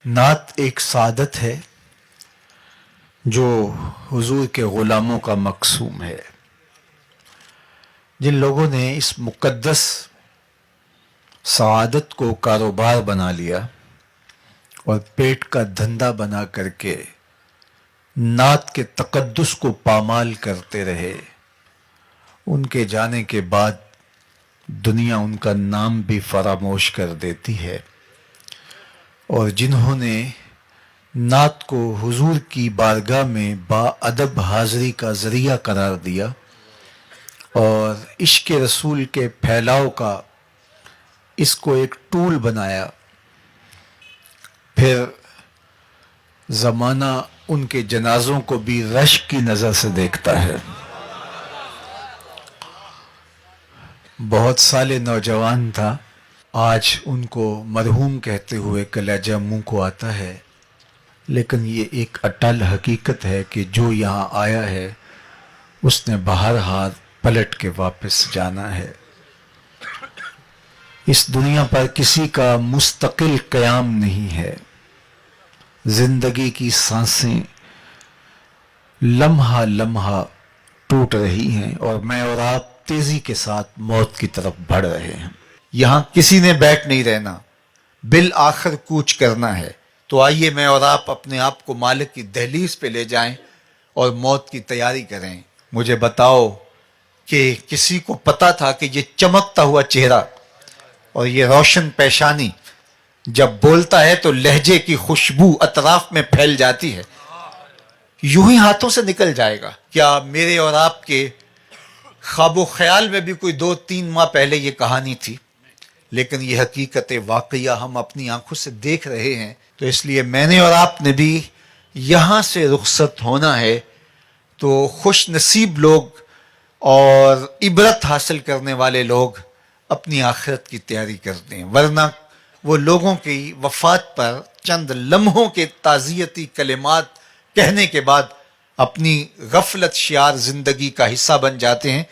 نعت ایک سعادت ہے جو حضور کے غلاموں کا مقسوم ہے. جن لوگوں نے اس مقدس سعادت کو کاروبار بنا لیا اور پیٹ کا دھندا بنا کر کے نعت کے تقدس کو پامال کرتے رہے، ان کے جانے کے بعد دنیا ان کا نام بھی فراموش کر دیتی ہے. اور جنہوں نے نعت کو حضور کی بارگاہ میں با ادب حاضری کا ذریعہ قرار دیا اور عشق رسول کے پھیلاؤ کا اس کو ایک ٹول بنایا، پھر زمانہ ان کے جنازوں کو بھی رشک کی نظر سے دیکھتا ہے. بہت سال نوجوان تھا، آج ان کو مرحوم کہتے ہوئے کلیجہ منہ کو آتا ہے، لیکن یہ ایک اٹل حقیقت ہے کہ جو یہاں آیا ہے اس نے بہرحال پلٹ کے واپس جانا ہے. اس دنیا پر کسی کا مستقل قیام نہیں ہے. زندگی کی سانسیں لمحہ لمحہ ٹوٹ رہی ہیں اور میں اور آپ تیزی کے ساتھ موت کی طرف بڑھ رہے ہیں. یہاں کسی نے بیٹھ نہیں رہنا، بالآخر کوچ کرنا ہے. تو آئیے میں اور آپ اپنے آپ کو مالک کی دہلیز پہ لے جائیں اور موت کی تیاری کریں. مجھے بتاؤ کہ کسی کو پتا تھا کہ یہ چمکتا ہوا چہرہ اور یہ روشن پیشانی جب بولتا ہے تو لہجے کی خوشبو اطراف میں پھیل جاتی ہے، یوں ہی ہاتھوں سے نکل جائے گا؟ کیا میرے اور آپ کے خواب و خیال میں بھی کوئی 2-3 ماہ پہلے یہ کہانی تھی؟ لیکن یہ حقیقت واقعہ ہم اپنی آنکھوں سے دیکھ رہے ہیں. تو اس لیے میں نے اور آپ نے بھی یہاں سے رخصت ہونا ہے. تو خوش نصیب لوگ اور عبرت حاصل کرنے والے لوگ اپنی آخرت کی تیاری کرتے ہیں، ورنہ وہ لوگوں کی وفات پر چند لمحوں کے تعزیتی کلمات کہنے کے بعد اپنی غفلت شیار زندگی کا حصہ بن جاتے ہیں،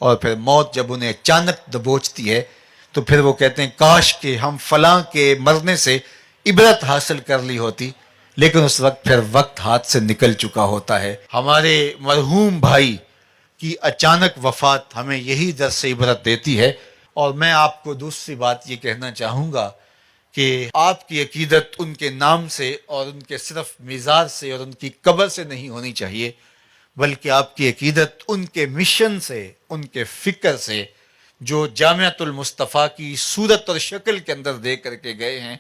اور پھر موت جب انہیں اچانک دبوچتی ہے تو پھر وہ کہتے ہیں کاش کہ ہم فلاں کے مرنے سے عبرت حاصل کر لی ہوتی. لیکن اس وقت پھر وقت ہاتھ سے نکل چکا ہوتا ہے. ہمارے مرحوم بھائی کی اچانک وفات ہمیں یہی درس عبرت دیتی ہے. اور میں آپ کو دوسری بات یہ کہنا چاہوں گا کہ آپ کی عقیدت ان کے نام سے اور ان کے صرف مزار سے اور ان کی قبر سے نہیں ہونی چاہیے، بلکہ آپ کی عقیدت ان کے مشن سے، ان کے فکر سے جو جامعۃ المصطفیٰ کی صورت اور شکل کے اندر دے کر کے گئے ہیں.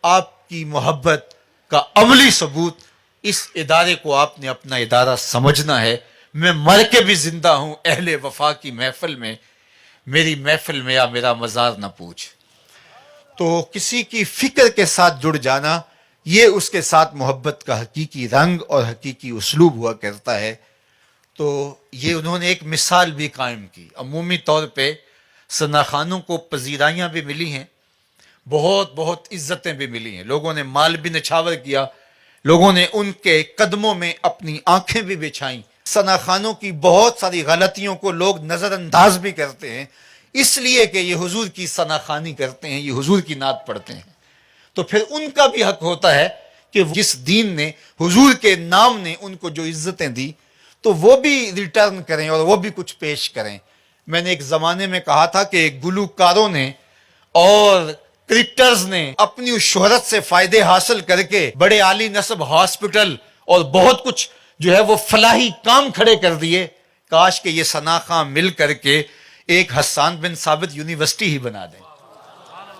آپ کی محبت کا عملی ثبوت اس ادارے کو آپ نے اپنا ادارہ سمجھنا ہے. میں مر کے بھی زندہ ہوں اہل وفا کی محفل میں، میری محفل میں یا میرا مزار نہ پوچھ. تو کسی کی فکر کے ساتھ جڑ جانا، یہ اس کے ساتھ محبت کا حقیقی رنگ اور حقیقی اسلوب ہوا کرتا ہے. تو یہ انہوں نے ایک مثال بھی قائم کی. عمومی طور پہ ثنا خانوں کو پذیرائیاں بھی ملی ہیں، بہت بہت عزتیں بھی ملی ہیں، لوگوں نے مال بھی نچھاور کیا، لوگوں نے ان کے قدموں میں اپنی آنکھیں بھی بچھائیں. ثنا خانوں کی بہت ساری غلطیوں کو لوگ نظر انداز بھی کرتے ہیں، اس لیے کہ یہ حضور کی ثنا خوانی کرتے ہیں، یہ حضور کی نعت پڑھتے ہیں. تو پھر ان کا بھی حق ہوتا ہے کہ جس دین نے، حضور کے نام نے ان کو جو عزتیں دی تو وہ بھی ریٹرن کریں اور وہ بھی کچھ پیش کریں. میں نے ایک زمانے میں کہا تھا کہ گلوکاروں نے اور کرکٹرز نے اپنی اس شہرت سے فائدے حاصل کر کے بڑے عالی نصب ہاسپٹل اور بہت کچھ جو ہے وہ فلاحی کام کھڑے کر دیے. کاش کہ یہ ثنا خاں مل کر کے ایک حسان بن ثابت یونیورسٹی ہی بنا دیں.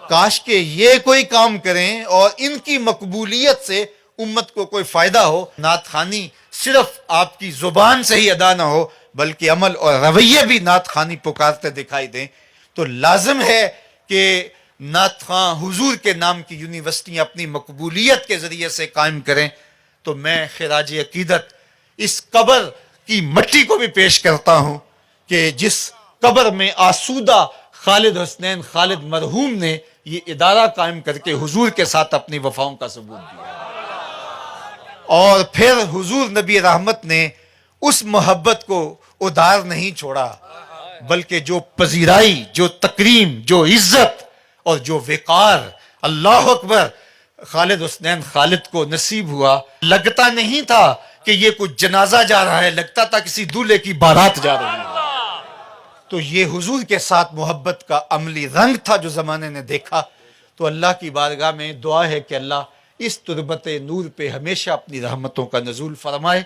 کاش کہ یہ کوئی کام کریں اور ان کی مقبولیت سے امت کو کوئی فائدہ ہو. نعت خوانی صرف آپ کی زبان سے ہی ادا نہ ہو بلکہ عمل اور رویے بھی نعت خوانی پکارتے دکھائی دیں. تو لازم ہے کہ نعت خواں حضور کے نام کی یونیورسٹیاں اپنی مقبولیت کے ذریعے سے قائم کریں. تو میں خراج عقیدت اس قبر کی مٹی کو بھی پیش کرتا ہوں کہ جس قبر میں آسودہ خالد حسنین خالد مرحوم نے یہ ادارہ قائم کر کے حضور کے ساتھ اپنی وفاؤں کا ثبوت دیا. اور پھر حضور نبی رحمت نے اس محبت کو ادھار نہیں چھوڑا، بلکہ جو پذیرائی، جو تکریم، جو عزت اور جو وقار، اللہ اکبر، خالد حسنین خالد کو نصیب ہوا، لگتا نہیں تھا کہ یہ کچھ جنازہ جا رہا ہے، لگتا تھا کسی دولہے کی بارات جا رہی ہے۔ تو یہ حضور کے ساتھ محبت کا عملی رنگ تھا جو زمانے نے دیکھا۔ تو اللہ کی بارگاہ میں دعا ہے کہ اللہ اس تربت نور پہ ہمیشہ اپنی رحمتوں کا نزول فرمائے۔